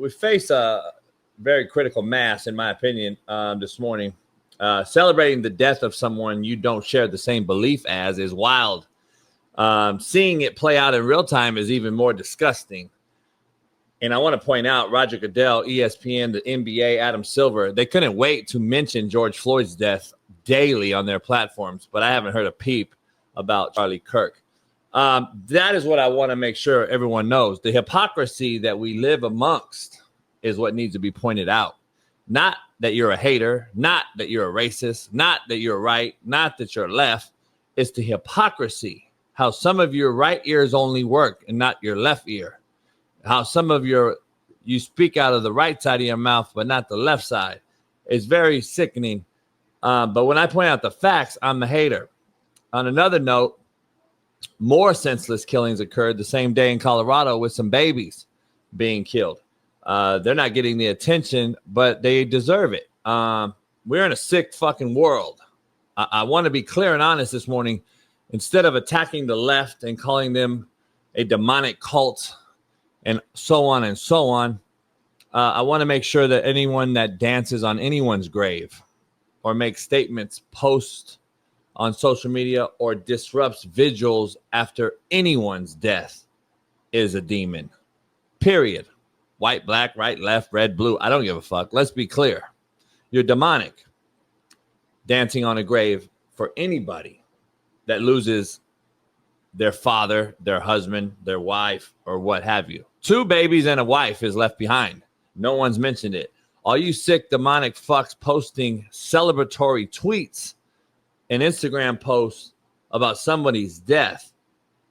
we face a very critical mass, in my opinion, this morning. Celebrating the death of someone you don't share the same belief as is wild. Seeing it play out in real time is even more disgusting. And I want to point out Roger Goodell, ESPN, the NBA, Adam Silver, they couldn't wait to mention George Floyd's death daily on their platforms, but I haven't heard a peep about Charlie Kirk. That is what I want to make sure everyone knows. The hypocrisy that we live amongst is what needs to be pointed out. Not that you're a hater, not that you're a racist, not that you're right, not that you're left. It's the hypocrisy. How some of your right ears only work and not your left ear. How some of you speak out of the right side of your mouth, but not the left side. It's very sickening. But when I point out the facts, I'm the hater. On another note, more senseless killings occurred the same day in Colorado with some babies being killed. They're not getting the attention, but they deserve it. We're in a sick fucking world. I want to be clear and honest this morning. Instead of attacking the left and calling them a demonic cult and so on and so on, I want to make sure that anyone that dances on anyone's grave or makes statements, post on social media, or disrupts vigils after anyone's death is a demon. Period. White, black, right, left, red, blue. I don't give a fuck. Let's be clear. You're demonic. Dancing on a grave for anybody that loses their father, their husband, their wife, or what have you. 2 babies and a wife is left behind. No one's mentioned it. All you sick demonic fucks posting celebratory tweets and Instagram posts about somebody's death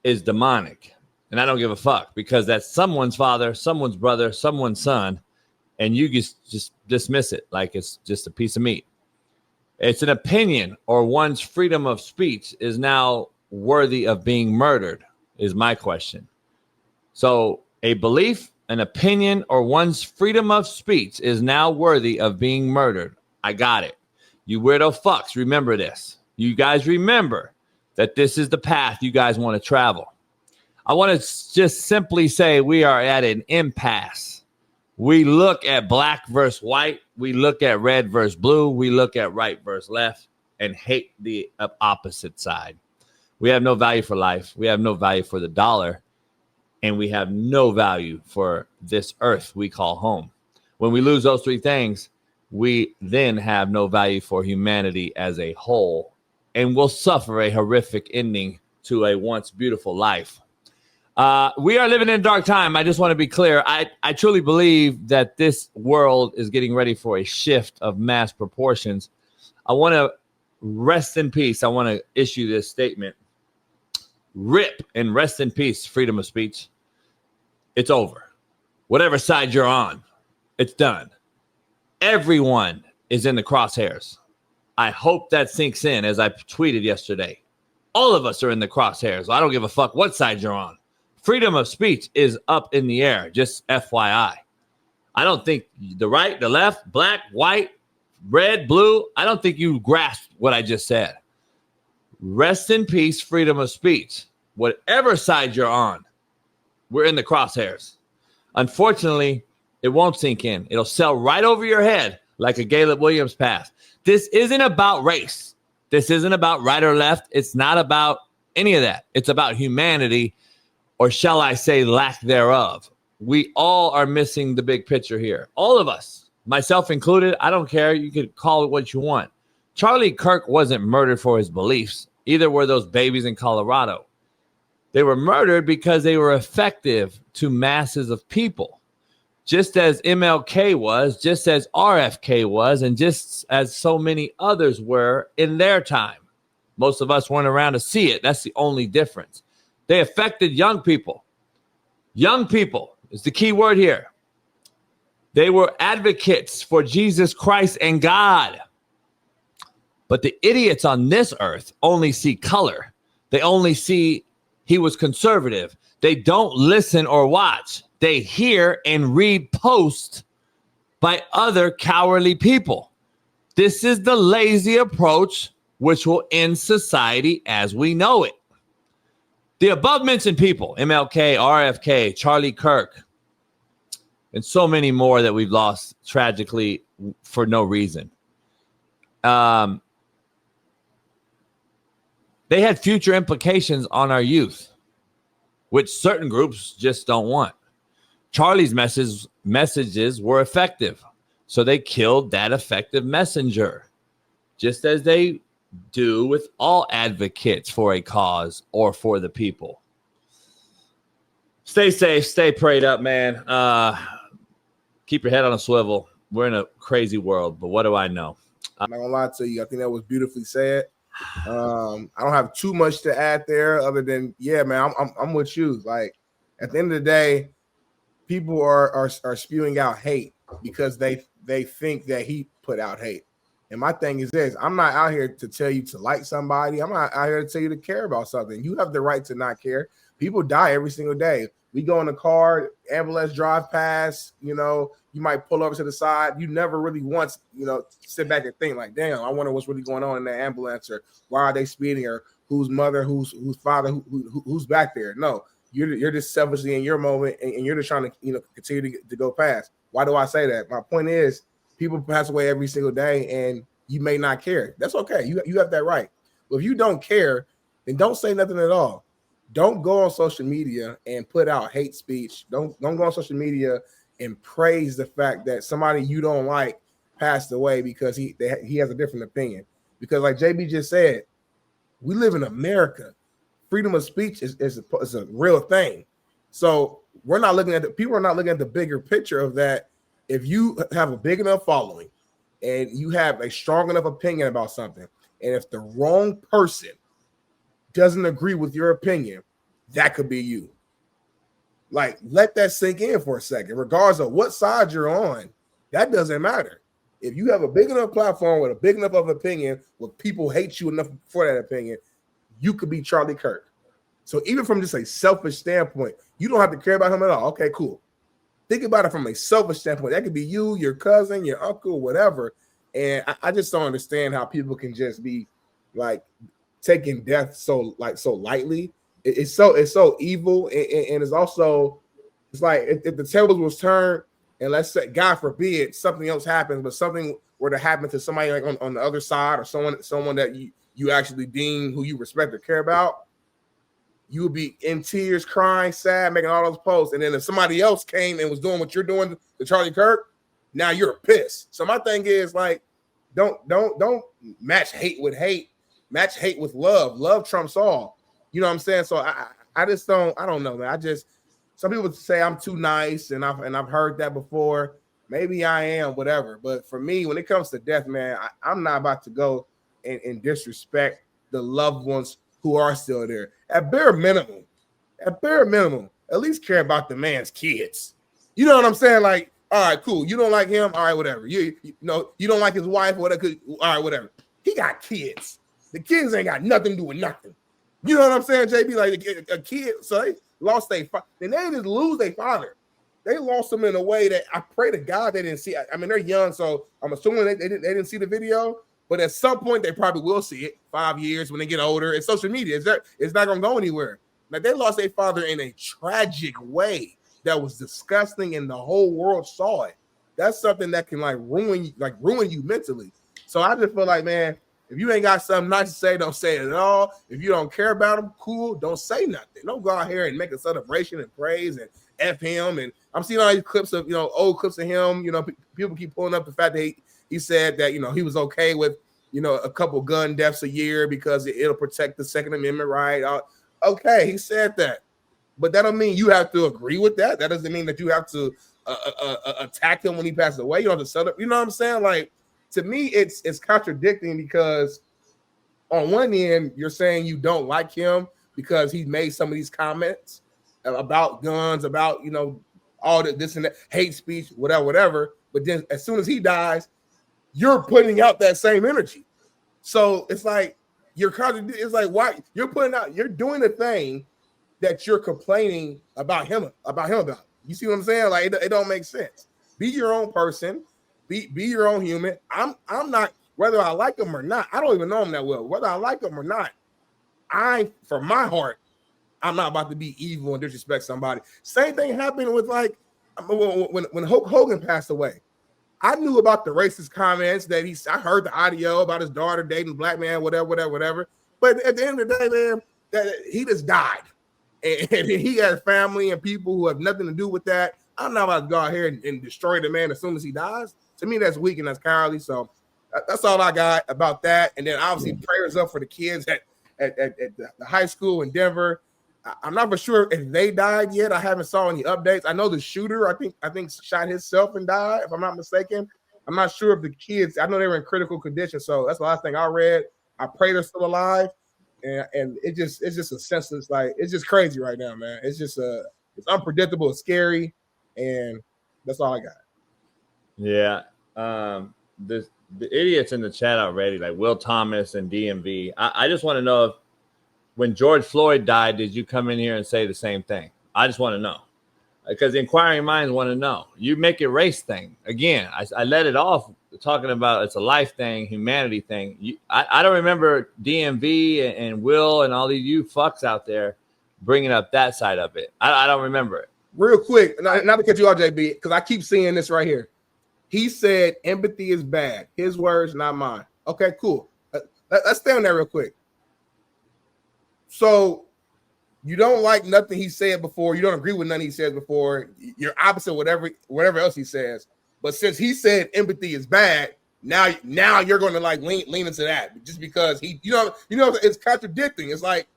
is demonic. And I don't give a fuck, because that's someone's father, someone's brother, someone's son, and you just dismiss it like it's just a piece of meat. It's an opinion, or one's freedom of speech is now worthy of being murdered, is my question. So a belief, an opinion, or one's freedom of speech is now worthy of being murdered. I got it. You weirdo fucks, remember this. You guys remember that this is the path you guys want to travel. I want to just simply say we are at an impasse. We look at black versus white. We look at red versus blue. We look at right versus left and hate the opposite side. We have no value for life. We have no value for the dollar. And we have no value for this earth we call home. When we lose those 3 things, we then have no value for humanity as a whole, and will suffer a horrific ending to a once beautiful life. We are living in a dark time. I just want to be clear. I truly believe that this world is getting ready for a shift of mass proportions. I want to rest in peace. I want to issue this statement. RIP and rest in peace, freedom of speech. It's over. Whatever side you're on, it's done. Everyone is in the crosshairs. I hope that sinks in, as I tweeted yesterday. All of us are in the crosshairs. I don't give a fuck what side you're on. Freedom of speech is up in the air, just FYI. I don't think the right, the left, black, white, red, blue, I don't think you grasped what I just said. Rest in peace, freedom of speech. Whatever side you're on, we're in the crosshairs. Unfortunately, it won't sink in. It'll sail right over your head like a Caleb Williams pass. This isn't about race. This isn't about right or left. It's not about any of that. It's about humanity, or shall I say lack thereof. We all are missing the big picture here. All of us, myself included. I don't care. You could call it what you want. Charlie Kirk wasn't murdered for his beliefs. Either were those babies in Colorado. They were murdered because they were effective to masses of people. Just as MLK was, just as RFK was, and just as so many others were in their time. Most of us weren't around to see it. That's the only difference. They affected young people. Young people is the key word here. They were advocates for Jesus Christ and God. But the idiots on this earth only see color. They only see he was conservative. They don't listen or watch. They hear and read posts by other cowardly people. This is the lazy approach which will end society as we know it. The above mentioned people, MLK, RFK, Charlie Kirk, and so many more that we've lost tragically for no reason. They had future implications on our youth, which certain groups just don't want. Charlie's messages were effective, so they killed that effective messenger, just as they do with all advocates for a cause or for the people. Stay safe, stay prayed up, man. Keep your head on a swivel. We're in a crazy world, but what do I know? I'm not gonna lie to you. I think that was beautifully said. I don't have too much to add there, other than man, I'm with you. Like at the end of the day, people are spewing out hate because they think that he put out hate. And my thing is this: I'm not out here to tell you to like somebody. I'm not out here to tell you to care about something. You have the right to not care. People die every single day. We go in the car, ambulance drive past, you might pull over to the side. You never really once, sit back and think like, damn, I wonder what's really going on in that ambulance, or why are they speeding, or whose mother, whose father, who's back there. No, you're just selfishly in your moment, and you're just trying to, continue to go past. Why do I say that? My point is, people pass away every single day, and you may not care. That's okay. You have that right. But if you don't care, then don't say nothing at all. Don't go on social media and put out hate speech. Don't go on social media and praise the fact that somebody you don't like passed away because he has a different opinion. Because like JB just said, we live in America. Freedom of speech is a real thing. So people are not looking at the bigger picture of that. If you have a big enough following and you have a strong enough opinion about something, and if the wrong person doesn't agree with your opinion, that could be you. Like, let that sink in for a second. Regardless of what side you're on, that doesn't matter. If you have a big enough platform with a big enough of opinion, where people hate you enough for that opinion, you could be Charlie Kirk. So even from just a selfish standpoint, you don't have to care about him at all. Okay, cool. Think about it from a selfish standpoint. That could be you, your cousin, your uncle, whatever. And I just don't understand how people can just be like taking death so lightly. It's so evil, and it's also, it's like if the tables was turned, and let's say, God forbid, something else happens, but something were to happen to somebody like on the other side, or someone that you actually deem who you respect or care about, you would be in tears, crying, sad, making all those posts. And then if somebody else came and was doing what you're doing to Charlie Kirk, now you're pissed. So my thing is, like, don't match hate with hate. Match hate with love. Love trumps all. You know what I'm saying? So I just don't know, man. Some people say I'm too nice, and I've heard that before. Maybe I am, whatever. But for me, when it comes to death, man, I'm not about to go and disrespect the loved ones who are still there. At bare minimum, at least care about the man's kids. You know what I'm saying? Like, all right, cool. You don't like him, all right, whatever. You don't like his wife, whatever. All right, whatever. He got kids. The kids ain't got nothing to do with nothing. You know what I'm saying, JB? Like a kid, so they lost their father. Then they didn't lose their father. They lost him in a way that I pray to God they didn't see. I mean, they're young, so I'm assuming they didn't see the video. But at some point, they probably will see it. 5 years when they get older. It's social media. It's not going to go anywhere. Like, they lost their father in a tragic way that was disgusting, and the whole world saw it. That's something that can ruin you mentally. So I just feel like, man, if you ain't got something nice to say, don't say it at all. If you don't care about him, cool, don't say nothing. Don't go out here and make a celebration and praise and F him. And I'm seeing all these clips of, old clips of him. People keep pulling up the fact that he said that, he was okay with, a couple gun deaths a year because it'll protect the Second Amendment right. Okay, he said that. But that don't mean you have to agree with that. That doesn't mean that you have to attack him when he passes away. You don't have to set up. You know what I'm saying? Like, to me, it's contradicting, because on one end, you're saying you don't like him because he made some of these comments about guns, about, all this and that, hate speech, whatever. But then as soon as he dies, you're putting out that same energy. So it's like you're contradicting. It's like, why you're doing the thing that you're complaining about him about. You see what I'm saying? Like, it don't make sense. Be your own person. Be your own human. I'm not, whether I like him or not, I don't even know him that well. Whether I like him or not, from my heart, I'm not about to be evil and disrespect somebody. Same thing happened with, like, when Hulk Hogan passed away, I knew about the racist comments that I heard the audio about his daughter dating a black man, whatever. But at the end of the day, man, that he just died. And he has family and people who have nothing to do with that. I'm not about to go out here and destroy the man as soon as he dies. To me, that's weak and that's cowardly. So that's all I got about that. And then obviously prayers up for the kids at the high school in Denver. I'm not for sure if they died yet. I haven't saw any updates. I know the shooter, I think shot himself and died, if I'm not mistaken. I'm not sure if the kids, I know they were in critical condition. So that's the last thing I read. I pray they're still alive. And it's just a senseless, like, it's just crazy right now, man. It's just it's unpredictable, it's scary, and that's all I got. Yeah. The idiots in the chat already, like Will Thomas and DMV. I just want to know if when George Floyd died, did you come in here and say the same thing? I just want to know. Because the inquiring minds want to know. You make it race thing. Again, I let it off talking about it's a life thing, humanity thing. I don't remember DMV and Will and all these you fucks out there bringing up that side of it. I don't remember it. Real quick, not to cut you off, JB, because I keep seeing this right here. He said empathy is bad. His words, not mine. Okay, cool. Let's stay on that real quick. So you don't like nothing he said before. You don't agree with nothing he said before. You're opposite whatever else he says. But since he said empathy is bad, now you're going to like lean into that just because it's contradicting. It's like,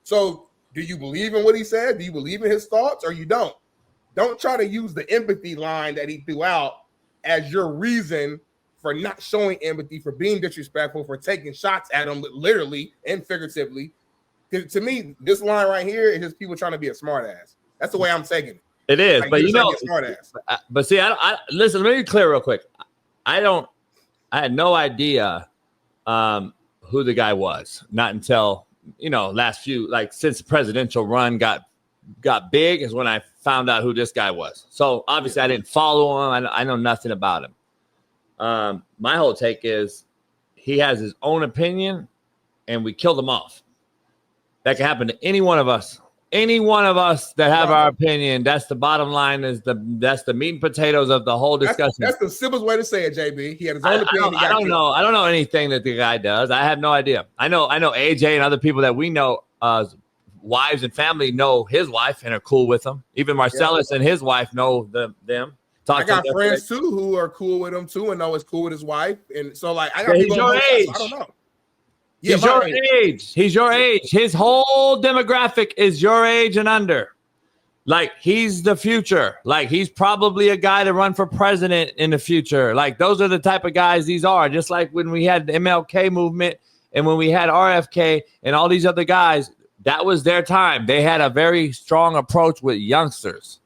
so do you believe in what he said? Do you believe in his thoughts or you don't? Don't try to use the empathy line that he threw out as your reason for not showing empathy, for being disrespectful, for taking shots at him, literally and figuratively. To me, this line right here is just people trying to be a smart ass. That's the way I'm taking it. It is, like, but smart ass. But see, I listen. Let me be clear real quick. I had no idea who the guy was. Not until since the presidential run got big is when I found out who this guy was. So obviously I didn't follow him. I know nothing about him. My whole take is he has his own opinion, and we killed him off. That can happen to any one of us. Any one of us that have our opinion. That's the bottom line. That's the meat and potatoes of the whole discussion. That's the simplest way to say it, JB. He had his own opinion. I don't know. I don't know anything that the guy does. I have no idea. I know AJ and other people that we know, wives and family know his wife and are cool with him. Even Marcellus and his wife know them. I got friends too who are cool with him too and know it's cool with his wife. And so like I got he's your age. I don't know. He's your age. He's your age. His whole demographic is your age and under. Like, he's the future. Like, he's probably a guy to run for president in the future. Like, those are the type of guys these are. Just like when we had the MLK movement and when we had RFK and all these other guys, that was their time. They had a very strong approach with youngsters.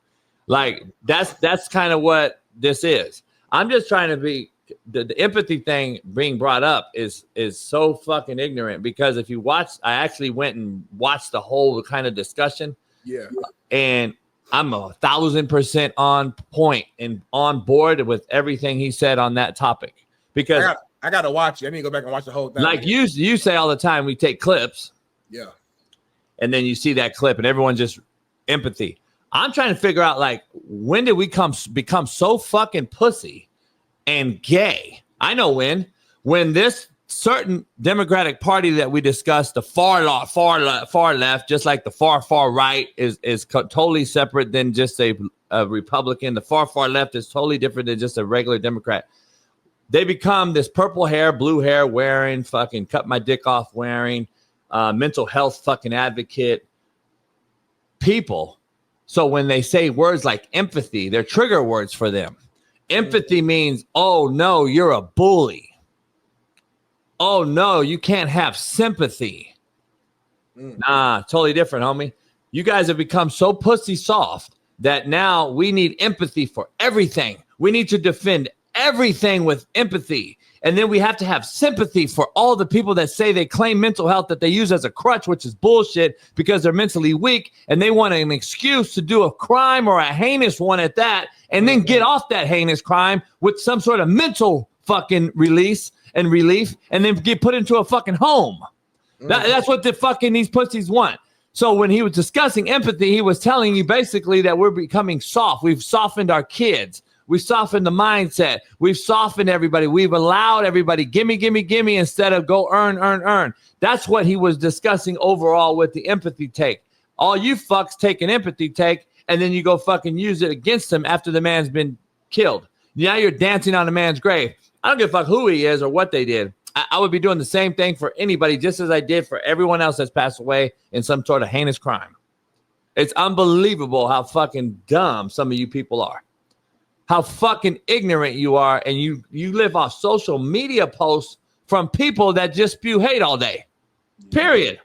Like, that's kind of what this is. I'm just trying to be the empathy thing being brought up is so fucking ignorant, because if you watch, I actually went and watched the whole kind of discussion. Yeah. And I'm 1,000% on point and on board with everything he said on that topic, because I got to watch it. I need to go back and watch the whole thing. Like you say all the time, we take clips. Yeah. And then you see that clip and everyone just empathy. I'm trying to figure out, like, when did we become so fucking pussy and gay? I know when this certain Democratic Party that we discussed, the far left, just like the far right, is totally separate than just a Republican. The far left is totally different than just a regular Democrat. They become this purple hair, blue hair wearing, fucking cut my dick off wearing, mental health fucking advocate people. So when they say words like empathy, they're trigger words for them. Empathy means, oh no, you're a bully. Oh no, you can't have sympathy. Nah, totally different, homie. You guys have become so pussy soft that now we need empathy for everything. We need to defend everything with empathy. And then we have to have sympathy for all the people that say they claim mental health that they use as a crutch, which is bullshit, because they're mentally weak and they want an excuse to do a crime, or a heinous one at that, and then get off that heinous crime with some sort of mental fucking release and relief, and then get put into a fucking home. That's what the fucking these pussies want. So when he was discussing empathy, he was telling you basically that we're becoming soft. We've softened our kids. We've softened the mindset. We've softened everybody. We've allowed everybody, gimme, gimme, gimme, instead of go earn. That's what he was discussing overall with the empathy take. All you fucks take an empathy take, and then you go fucking use it against him after the man's been killed. Now you're dancing on a man's grave. I don't give a fuck who he is or what they did. I would be doing the same thing for anybody, just as I did for everyone else that's passed away in some sort of heinous crime. It's unbelievable how fucking dumb some of you people are. How fucking ignorant you are, and you live off social media posts from people that just spew hate all day. Period.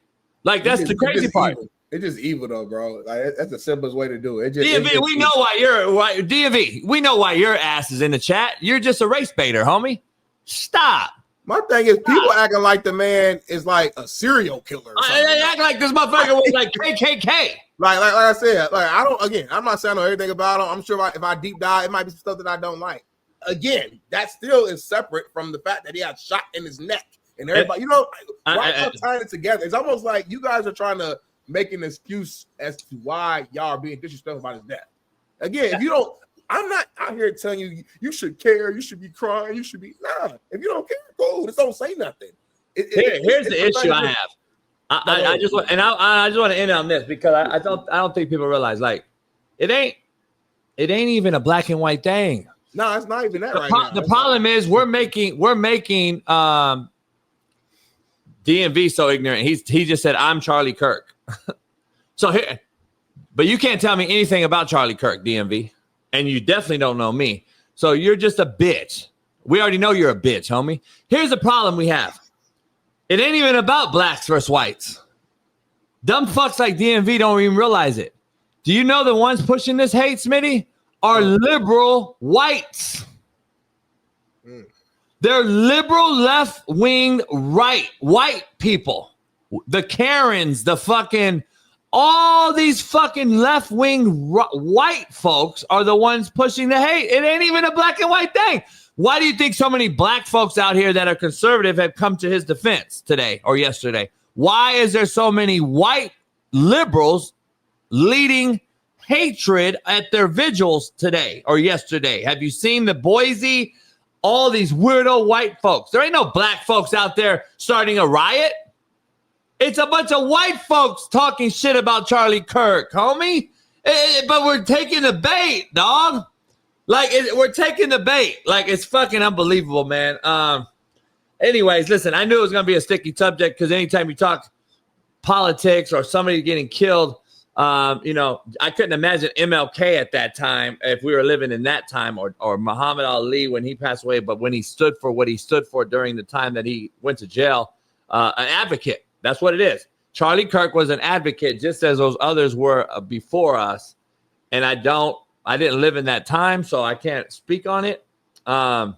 Like, that's the crazy part. Evil. It's just evil, though, bro. Like, that's the simplest way to do it. DMV, we know why DMV, we know why your ass is in the chat. You're just a race baiter, homie. Stop. My thing is, people acting like the man is like a serial killer. They act like this motherfucker was like KKK. Like I said, I'm not saying I know everything about him. I'm sure if I deep dive, it might be some stuff that I don't like. Again, that still is separate from the fact that he had shot in his neck and everybody. Why am tying it together? It's almost like you guys are trying to make an excuse as to why y'all are being disrespectful about his death. Again, if you don't. I'm not out here telling you you should care, you should be crying, you should be If you don't care, cool. Just don't say nothing. Here's the issue I have. I just want to end on this because I don't think people realize, like, it ain't even a black and white thing. No, it's not even that right now. The problem is we're making DMV so ignorant. He just said I'm Charlie Kirk. So here, but you can't tell me anything about Charlie Kirk, DMV. And you definitely don't know me. So you're just a bitch. We already know you're a bitch, homie. Here's the problem we have. It ain't even about blacks versus whites. Dumb fucks like DMV don't even realize it. Do you know the ones pushing this hate, Smitty, are liberal whites? They're liberal left-wing white people. The Karens, the fucking... all these fucking left-wing white folks are the ones pushing the hate. It ain't even a black and white thing. Why do you think so many black folks out here that are conservative have come to his defense today or yesterday? Why is there so many white liberals leading hatred at their vigils today or yesterday? Have you seen the Boise? All these weirdo white folks. There ain't no black folks out there starting a riot. It's a bunch of white folks talking shit about Charlie Kirk, homie. But we're taking the bait, dog. We're taking the bait. Like, it's fucking unbelievable, man. Anyways, listen, I knew it was going to be a sticky subject because anytime you talk politics or somebody getting killed, I couldn't imagine MLK at that time if we were living in that time or Muhammad Ali when he passed away. But when he stood for what he stood for during the time that he went to jail, an advocate. That's what it is. Charlie Kirk was an advocate just as those others were before us. And I didn't live in that time, so I can't speak on it. But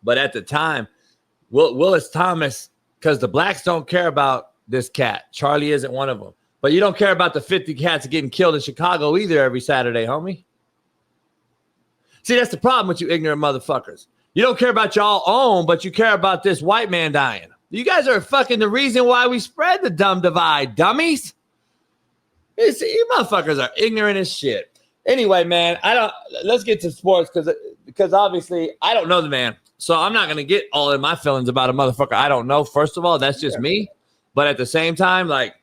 at the time, Willis Thomas, because the blacks don't care about this cat. Charlie isn't one of them. But you don't care about the 50 cats getting killed in Chicago either every Saturday, homie. See, that's the problem with you ignorant motherfuckers. You don't care about y'all own, but you care about this white man dying. You guys are fucking the reason why we spread the dumb divide, dummies. You motherfuckers are ignorant as shit. Anyway, man, let's get to sports because obviously I don't know the man. So I'm not going to get all in my feelings about a motherfucker I don't know. First of all, that's just me. But at the same time, like,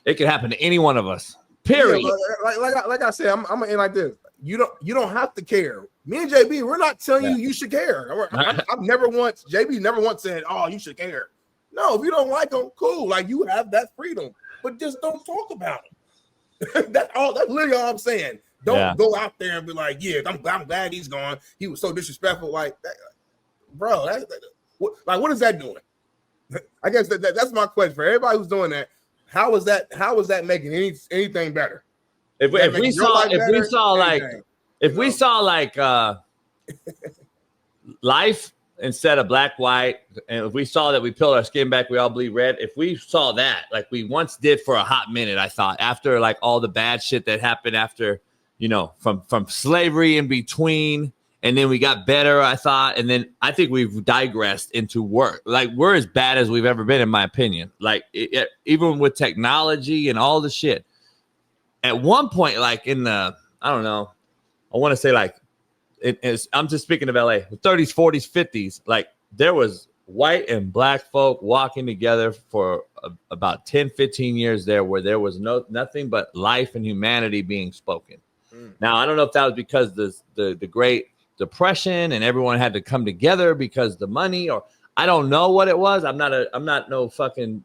it could happen to any one of us. Period. Yeah, like I said, I'm going to end like this. You don't have to care. Me and JB, we're not telling you should care. JB never once said, oh, you should care. No, if you don't like them, cool. Like, you have that freedom, but just don't talk about them. That's literally all I'm saying. Don't go out there and be like, yeah, I'm glad he's gone. He was so disrespectful. Like, bro, what is that doing? I guess that's my question for everybody who's doing that. How is that making anything better? If we saw life instead of black, white, and if we saw that we peeled our skin back, we all bleed red. If we saw that, like we once did for a hot minute, I thought, after like all the bad shit that happened after, from slavery in between And then we got better, I thought. And then I think we've digressed into work. Like, we're as bad as we've ever been, in my opinion. Like, even with technology and all the shit. At one point, like in the, I don't know, I want to say like, I'm just speaking of LA, the 30s, 40s, 50s. Like, there was white and black folk walking together for about 10, 15 years there, where there was nothing but life and humanity being spoken. Now, I don't know if that was because the Great Depression and everyone had to come together because the money, or I don't know what it was. I'm not no fucking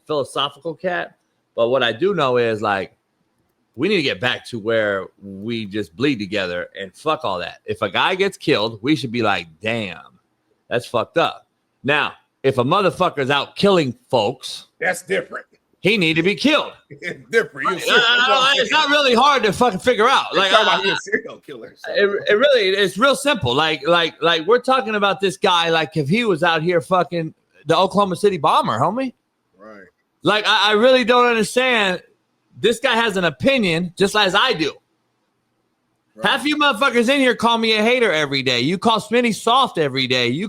philosophical cat, but what I do know is, like, we need to get back to where we just bleed together and fuck all that. If a guy gets killed, we should be like, damn, that's fucked up. Now, if a motherfucker's out killing folks, that's different. He need to be killed. It's different. It's not really hard to fucking figure out. Like, talking about a serial killer. So. It's real simple. Like we're talking about this guy. Like, if he was out here fucking the Oklahoma City bomber, homie. Right. Like, I really don't understand. This guy has an opinion just as I do. Right. Half you motherfuckers in here call me a hater every day. You call Smitty soft every day.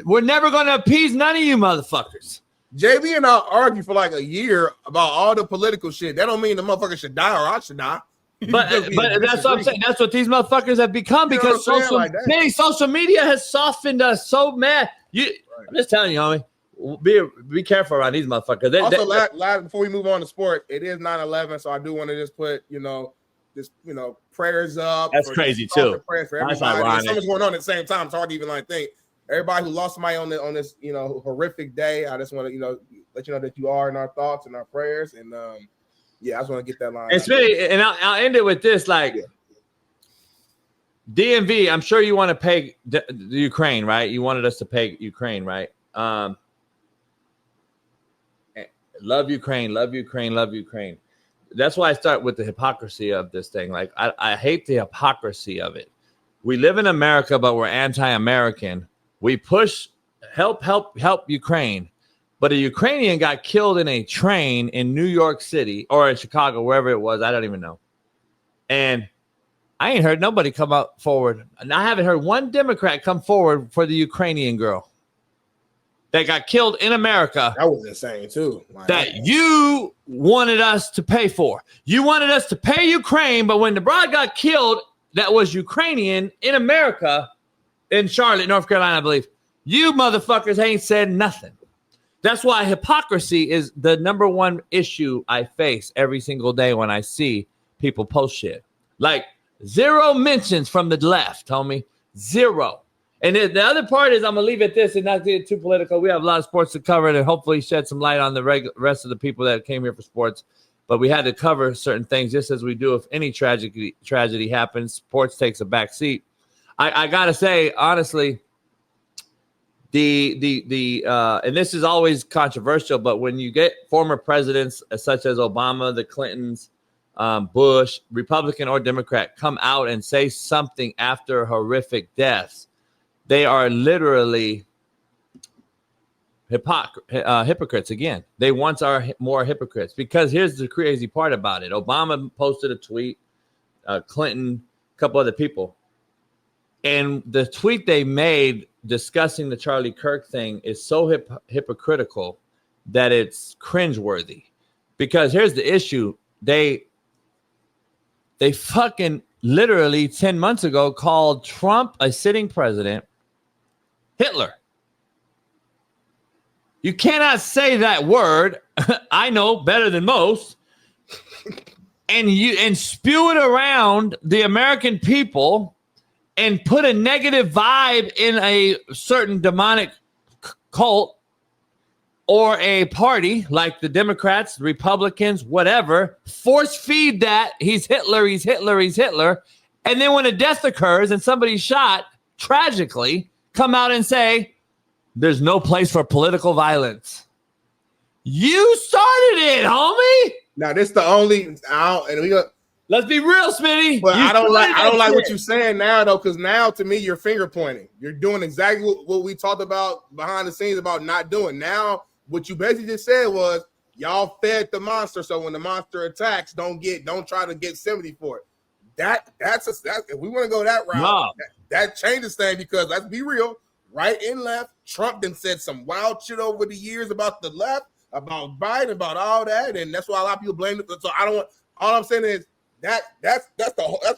We're never going to appease none of you motherfuckers. JB and I argue for like a year about all the political shit. That don't mean the motherfucker should die or I should die. But that's what I'm saying. That's what these motherfuckers have become, because social media has softened us so mad. I'm just telling you, homie, be careful around these motherfuckers. Also, before we move on to sport, it is 9/11, so I do want to just put, prayers up. That's crazy too. Prayers for everybody. There's so much going on at the same time. It's hard to even think. Everybody who lost somebody on this, horrific day, I just want to, let you know that you are in our thoughts and our prayers. And I just want to get that line. It's really, and I'll end it with this, DMV. I'm sure you want to pay the Ukraine, right? You wanted us to pay Ukraine, right? Love Ukraine, love Ukraine, love Ukraine. That's why I start with the hypocrisy of this thing. Like, I hate the hypocrisy of it. We live in America, but we're anti-American. We push help Ukraine, but a Ukrainian got killed in a train in New York City or in Chicago, wherever it was. I don't even know. And I ain't heard nobody come up forward. And I haven't heard one Democrat come forward for the Ukrainian girl that got killed in America. That was insane too. That you wanted us to pay for. You wanted us to pay Ukraine, but when the broad got killed, that was Ukrainian in America, in Charlotte, North Carolina, I believe, you motherfuckers ain't said nothing. That's why hypocrisy is the number one issue I face every single day when I see people post shit. Like, zero mentions from the left, homie. Zero. And the other part is, I'm going to leave it this and not get too political. We have a lot of sports to cover and hopefully shed some light on the rest of the people that came here for sports. But we had to cover certain things, just as we do if any tragedy happens. Sports takes a back seat. I gotta say, honestly, and this is always controversial, but when you get former presidents such as Obama, the Clintons, Bush, Republican or Democrat, come out and say something after horrific deaths, they are literally hypocrites again. They once are more hypocrites, because here's the crazy part about it. Obama posted a tweet, Clinton, a couple other people. And the tweet they made discussing the Charlie Kirk thing is so hypocritical that it's cringeworthy. Because here's the issue. They fucking literally 10 months ago called Trump, a sitting president, Hitler. You cannot say that word. I know better than most. And spew it around the American people and put a negative vibe in a certain demonic cult or a party like the Democrats, the Republicans, whatever, force feed that he's Hitler, he's Hitler, he's Hitler. And then when a death occurs and somebody's shot, tragically, come out and say, there's no place for political violence. You started it, homie. Now, this the only, let's be real, Smitty. But I don't like what you're saying now, though, because now to me you're finger pointing. You're doing exactly what we talked about behind the scenes about not doing. Now, what you basically just said was y'all fed the monster, so when the monster attacks, don't try to get 70 for it. That's if we want to go that route. that changes things because let's be real, right and left, Trump then said some wild shit over the years about the left, about Biden, about all that, and that's why a lot of people blame it. So I don't want. All I'm saying is that's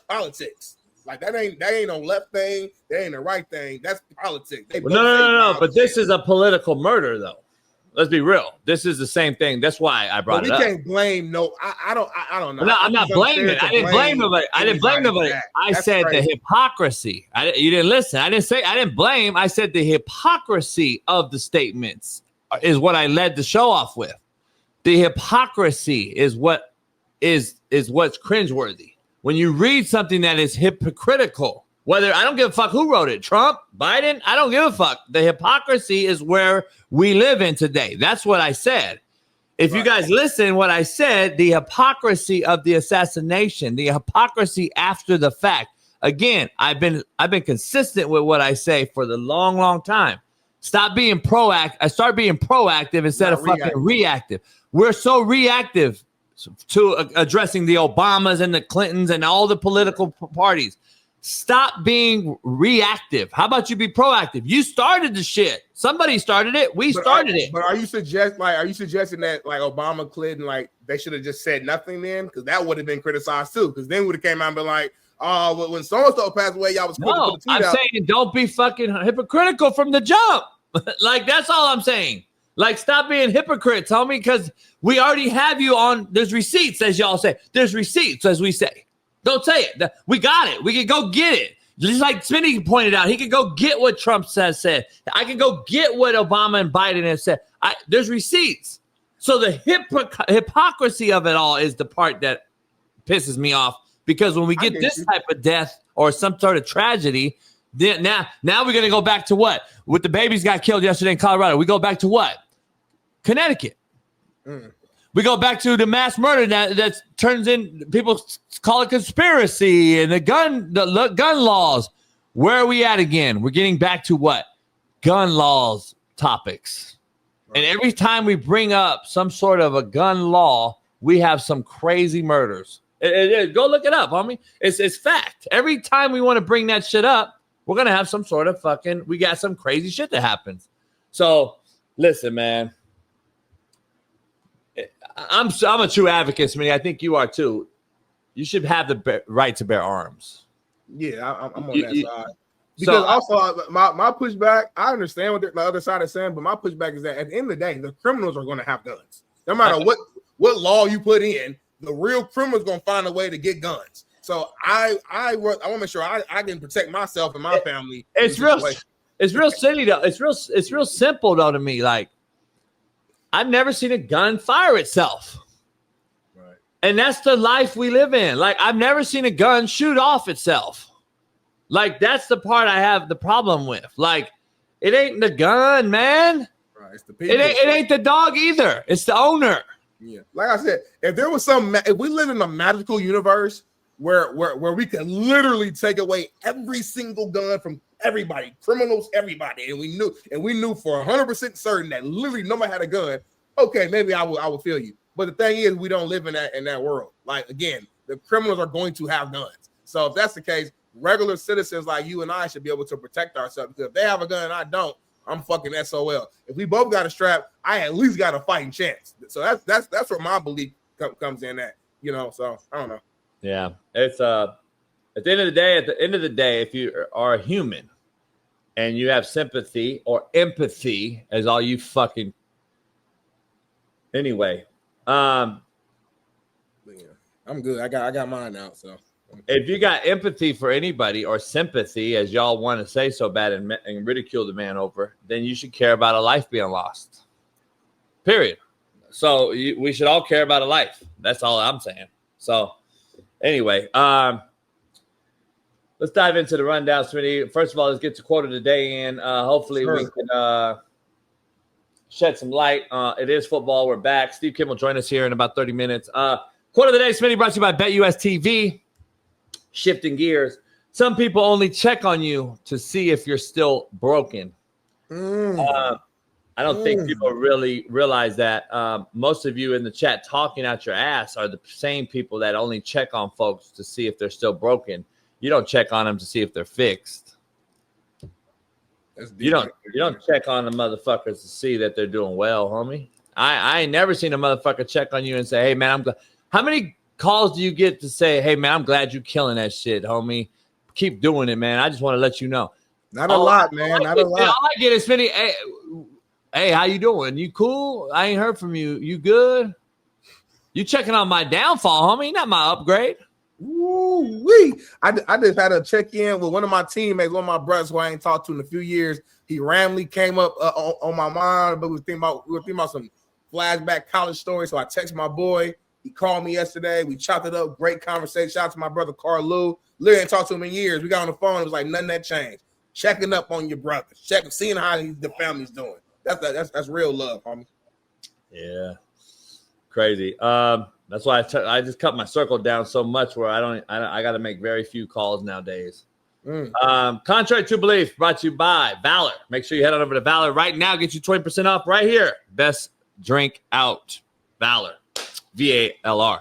politics. Like that ain't no left thing. That ain't the right thing. That's politics. No. But this is a political murder, though. Let's be real. This is the same thing. That's why I brought it up. We can't blame no. I don't know. No, I'm not blaming it. I didn't blame nobody. I didn't blame nobody. I said the hypocrisy. You didn't listen. I didn't blame. I said the hypocrisy of the statements is what I led the show off with. The hypocrisy is what's cringeworthy. When you read something that is hypocritical, whether I don't give a fuck who wrote it, Trump, Biden, I don't give a fuck. The hypocrisy is where we live in today. That's what I said. If you guys listen, what I said, the hypocrisy of the assassination, the hypocrisy after the fact. Again, I've been consistent with what I say for the long, long time. Stop being proactive. I start being proactive instead of fucking reactive. We're so reactive to addressing the Obamas and the Clintons and all the political parties. Stop being reactive. How about you be proactive? You started the shit. Somebody started it. We started it. But are you suggesting that like Obama, Clinton, like they should have just said nothing then? Because that would have been criticized too. Because then would have came out and been like, oh, when so-and-so passed away, y'all was quick to put the tweet out. Saying don't be fucking hypocritical from the jump. Like that's all I'm saying. Like stop being hypocrites, homie, because we already have you on. There's receipts, as y'all say. There's receipts, as we say. Don't say it. We got it. We can go get it. Just like Smitty pointed out, he could go get what Trump said. I can go get what Obama and Biden have said. There's receipts. So the hypocrisy of it all is the part that pisses me off. Because when we get this type of death or some sort of tragedy, then now we're going to go back to what? With the babies got killed yesterday in Colorado. We go back to what? Connecticut. We go back to the mass murder that turns in, people call it conspiracy and the gun laws. Where are we at again? We're getting back to what? Gun laws topics. And every time we bring up some sort of a gun law, we have some crazy murders. Go look it up, homie. It's fact. Every time we want to bring that shit up, we're going to have some sort of we got some crazy shit that happens. So listen, man. I'm a true advocate, Smitty. I think you are too. You should have the right to bear arms. Yeah, I'm on that side. Because also my pushback, I understand what the other side is saying, but my pushback is that at the end of the day, the criminals are going to have guns. No matter what law you put in, the real criminal's going to find a way to get guns. So I want to make sure I can protect myself and my family. It's real silly though. It's real simple though to me. Like, I've never seen a gun fire itself. Right. And that's the life we live in. Like, I've never seen a gun shoot off itself. Like, that's the part I have the problem with. Like, it ain't the gun, man. Right. It's the people. It ain't the dog either. It's the owner. Yeah. Like I said, if we live in a magical universe where we can literally take away every single gun from everybody, criminals, everybody, and we knew for 100% certain that literally nobody had a gun. Okay, maybe I would feel you, but the thing is, we don't live in that world. Like again, the criminals are going to have guns. So if that's the case, regular citizens like you and I should be able to protect ourselves. Because if they have a gun and I don't, I'm fucking SOL. If we both got a strap, I at least got a fighting chance. So that's where my belief comes in at. So I don't know. Yeah, it's at the end of the day, if you are a human and you have sympathy or empathy, as all you fucking anyway. Yeah, I'm good. I got mine out. So if you got empathy for anybody or sympathy, as y'all want to say so bad and ridicule the man over, then you should care about a life being lost. Period. So we should all care about a life. That's all I'm saying. So anyway, let's dive into the rundown, Smitty. First of all, let's get to quote of the day in. Hopefully we can shed some light. It is football. We're back. Steve Kim will join us here in about 30 minutes. Quote of the day, Smitty, brought to you by BetUS TV. Shifting gears. Some people only check on you to see if you're still broken. I don't think people really realize that. Most of you in the chat talking out your ass are the same people that only check on folks to see if they're still broken. You don't check on them to see if they're fixed. You don't check on the motherfuckers to see that they're doing well, homie. I ain't never seen a motherfucker check on you and say, hey, man, I'm glad. How many calls do you get to say, hey, man, I'm glad you're killing that shit, homie. Keep doing it, man. I just want to let you know. Not a lot, man. Not a lot. All I get is Smitty, hey, how you doing? You cool? I ain't heard from you. You good? You checking on my downfall, homie, not my upgrade. Woo-wee. I just had a check-in with one of my teammates, one of my brothers who I ain't talked to in a few years. He randomly came up on my mind, but we were thinking about some flashback college stories. So I texted my boy. He called me yesterday. We chopped it up. Great conversation. Shout out to my brother Carl Lou. Literally ain't talked to him in years. We got on the phone. It was like nothing that changed. Checking up on your brothers, seeing how the family's doing. That's real love, homie. Yeah, crazy. That's why I just cut my circle down so much where I got to make very few calls nowadays. Contrary to belief, brought to you by Valor. Make sure you head on over to Valor right now. Get you 20% off right here. Best drink out. Valor. VALR.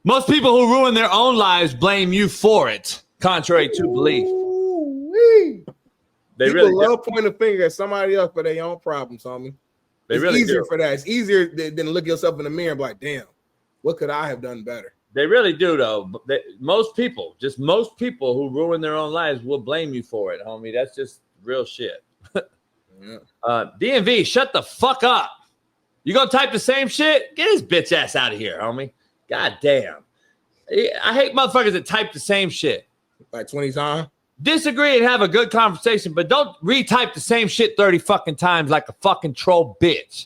Most people who ruin their own lives blame you for it. Contrary to belief. People really love pointing a finger at somebody else for their own problems, homie. It's really easier for that. It's easier than to look yourself in the mirror and be like, damn, what could I have done better? They really do, though. Most people who ruin their own lives will blame you for it, homie. That's just real shit. Yeah. DMV, shut the fuck up. You gonna type the same shit? Get his bitch ass out of here, homie. God damn. I hate motherfuckers that type the same shit. Like 20 times? Disagree and have a good conversation, but don't retype the same shit 30 fucking times like a fucking troll bitch.